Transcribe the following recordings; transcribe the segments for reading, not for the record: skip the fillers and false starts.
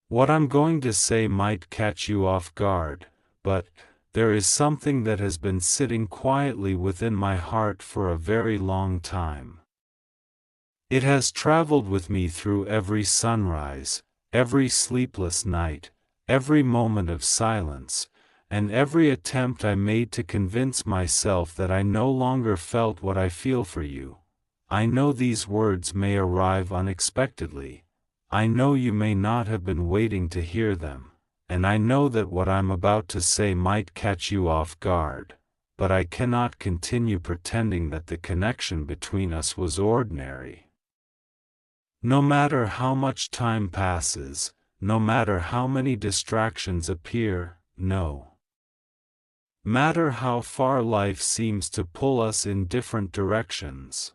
What I'm going to say might catch you off guard, but there is something that has been sitting quietly within my heart for a very long time. It has traveled with me through every sunrise, every sleepless night, every moment of silence, and every attempt I made to convince myself that I no longer felt what I feel for you. I know these words may arrive unexpectedly. I know you may not have been waiting to hear them, and I know that what I'm about to say might catch you off guard, but I cannot continue pretending that the connection between us was ordinary. No matter how much time passes, no matter how many distractions appear, no matter how far life seems to pull us in different directions,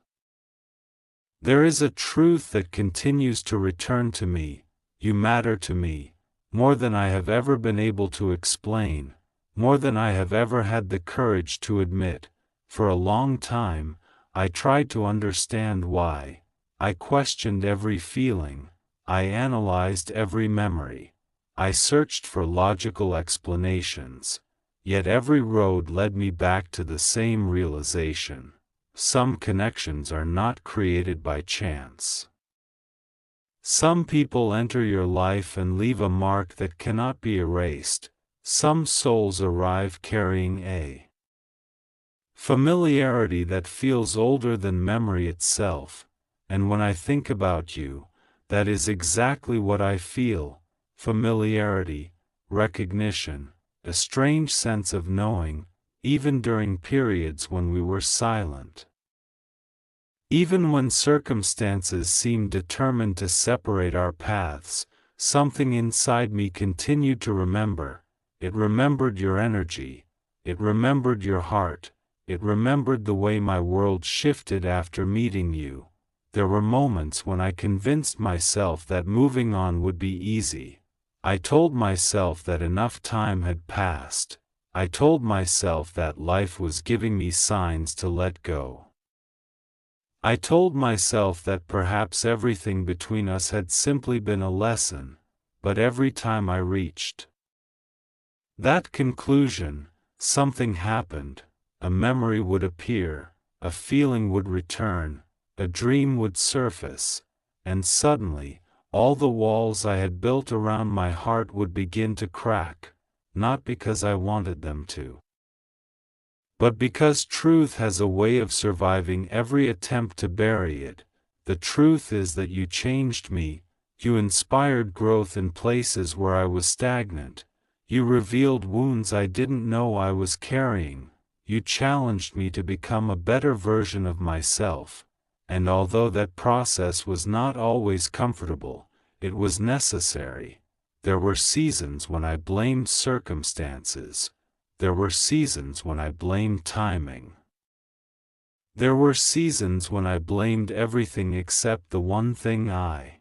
there is a truth that continues to return to me. You matter to me, more than I have ever been able to explain, more than I have ever had the courage to admit. For a long time, I tried to understand why. I questioned every feeling, I analyzed every memory, I searched for logical explanations, yet every road led me back to the same realization. Some connections are not created by chance. Some people enter your life and leave a mark that cannot be erased. Some souls arrive carrying a familiarity that feels older than memory itself, and when I think about you, that is exactly what I feel: familiarity, recognition, a strange sense of knowing, even during periods when we were silent. Even when circumstances seemed determined to separate our paths, something inside me continued to remember. It remembered your energy, it remembered your heart, it remembered the way my world shifted after meeting you. There were moments when I convinced myself that moving on would be easy. I told myself that enough time had passed. I told myself that life was giving me signs to let go. I told myself that perhaps everything between us had simply been a lesson, but every time I reached that conclusion, something happened. A memory would appear, a feeling would return, a dream would surface, and suddenly, all the walls I had built around my heart would begin to crack, not because I wanted them to, but because truth has a way of surviving every attempt to bury it. The truth is that you changed me, you inspired growth in places where I was stagnant, you revealed wounds I didn't know I was carrying, you challenged me to become a better version of myself. And although that process was not always comfortable, it was necessary. There were seasons when I blamed circumstances. There were seasons when I blamed timing. There were seasons when I blamed everything except the one thing I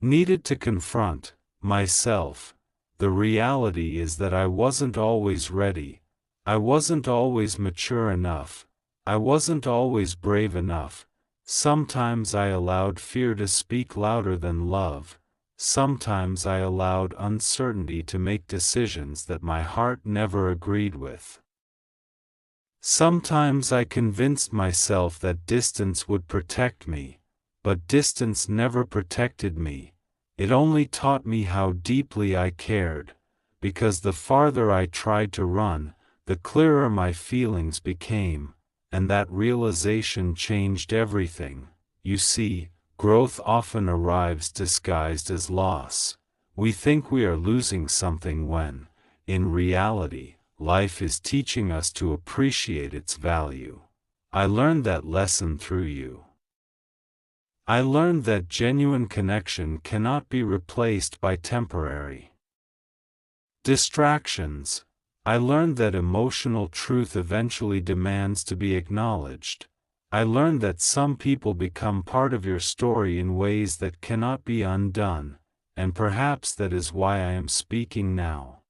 needed to confront: myself. The reality is that I wasn't always ready. I wasn't always mature enough. I wasn't always brave enough. Sometimes I allowed fear to speak louder than love. Sometimes I allowed uncertainty to make decisions that my heart never agreed with. Sometimes I convinced myself that distance would protect me, but distance never protected me. It only taught me how deeply I cared, because the farther I tried to run, the clearer my feelings became. And that realization changed everything. You see, growth often arrives disguised as loss. We think we are losing something when, in reality, life is teaching us to appreciate its value. I learned that lesson through you. I learned that genuine connection cannot be replaced by temporary distractions. I learned that emotional truth eventually demands to be acknowledged. I learned that some people become part of your story in ways that cannot be undone, and perhaps that is why I am speaking now.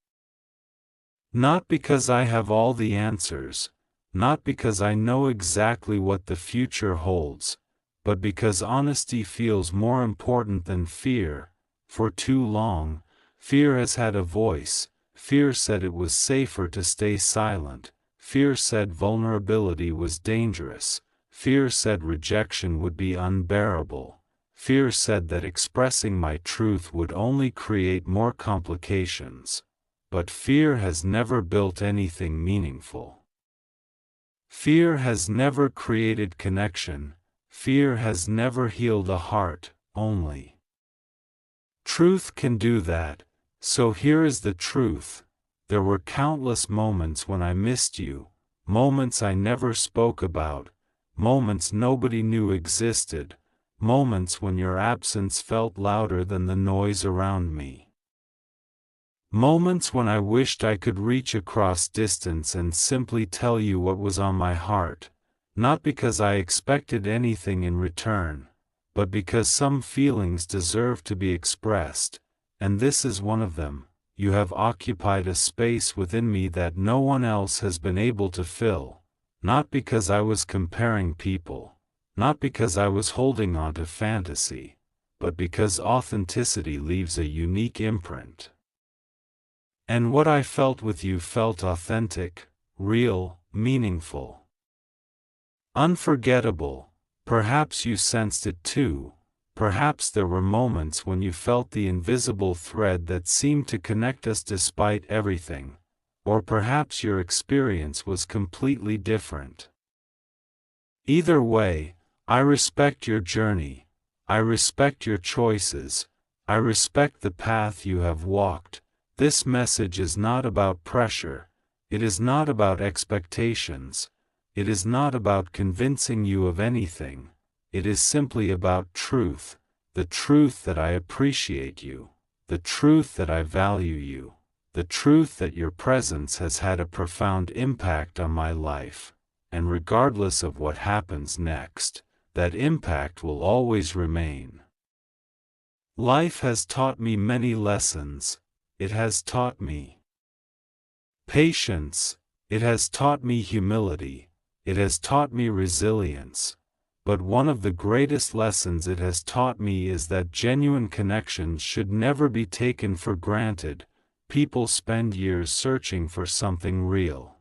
Not because I have all the answers, not because I know exactly what the future holds, but because honesty feels more important than fear. For too long, fear has had a voice. Fear said it was safer to stay silent. Fear said vulnerability was dangerous. Fear said rejection would be unbearable. Fear said that expressing my truth would only create more complications. But fear has never built anything meaningful. Fear has never created connection. Fear has never healed a heart, only truth can do that. So here is the truth. There were countless moments when I missed you, moments I never spoke about, moments nobody knew existed, moments when your absence felt louder than the noise around me. Moments when I wished I could reach across distance and simply tell you what was on my heart, not because I expected anything in return, but because some feelings deserve to be expressed, and this is one of them. You have occupied a space within me that no one else has been able to fill, not because I was comparing people, not because I was holding on to fantasy, but because authenticity leaves a unique imprint. And what I felt with you felt authentic, real, meaningful, unforgettable. Perhaps you sensed it too. Perhaps there were moments when you felt the invisible thread that seemed to connect us despite everything, or perhaps your experience was completely different. Either way, I respect your journey, I respect your choices, I respect the path you have walked. This message is not about pressure, it is not about expectations, it is not about convincing you of anything. It is simply about truth, the truth that I appreciate you, the truth that I value you, the truth that your presence has had a profound impact on my life, and regardless of what happens next, that impact will always remain. Life has taught me many lessons. It has taught me patience, it has taught me humility, it has taught me resilience. But one of the greatest lessons it has taught me is that genuine connections should never be taken for granted. People spend years searching for something real.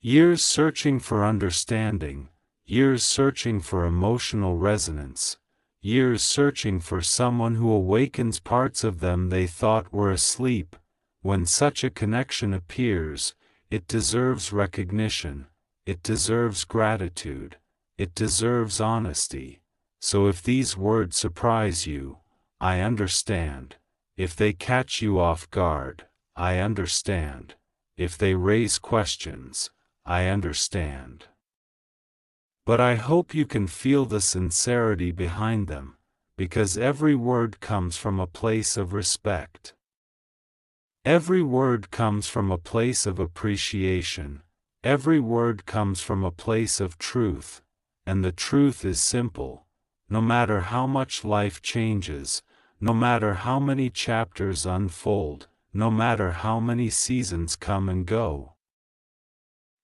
Years searching for understanding, years searching for emotional resonance, years searching for someone who awakens parts of them they thought were asleep. When such a connection appears, it deserves recognition, it deserves gratitude. It deserves honesty. So if these words surprise you, I understand. If they catch you off guard, I understand. If they raise questions, I understand. But I hope you can feel the sincerity behind them, because every word comes from a place of respect. Every word comes from a place of appreciation. Every word comes from a place of truth. And the truth is simple. No matter how much life changes, no matter how many chapters unfold, no matter how many seasons come and go,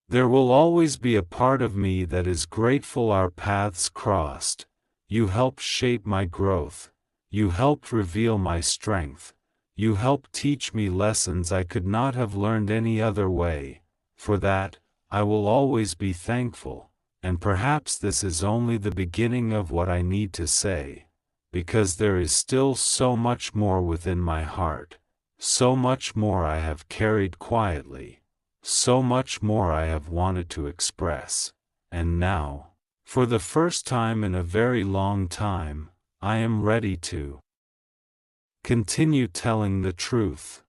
there will always be a part of me that is grateful our paths crossed. You helped shape my growth. You helped reveal my strength. You helped teach me lessons I could not have learned any other way. For that, I will always be thankful. And perhaps this is only the beginning of what I need to say, because there is still so much more within my heart, so much more I have carried quietly, so much more I have wanted to express, and now, for the first time in a very long time, I am ready to continue telling the truth.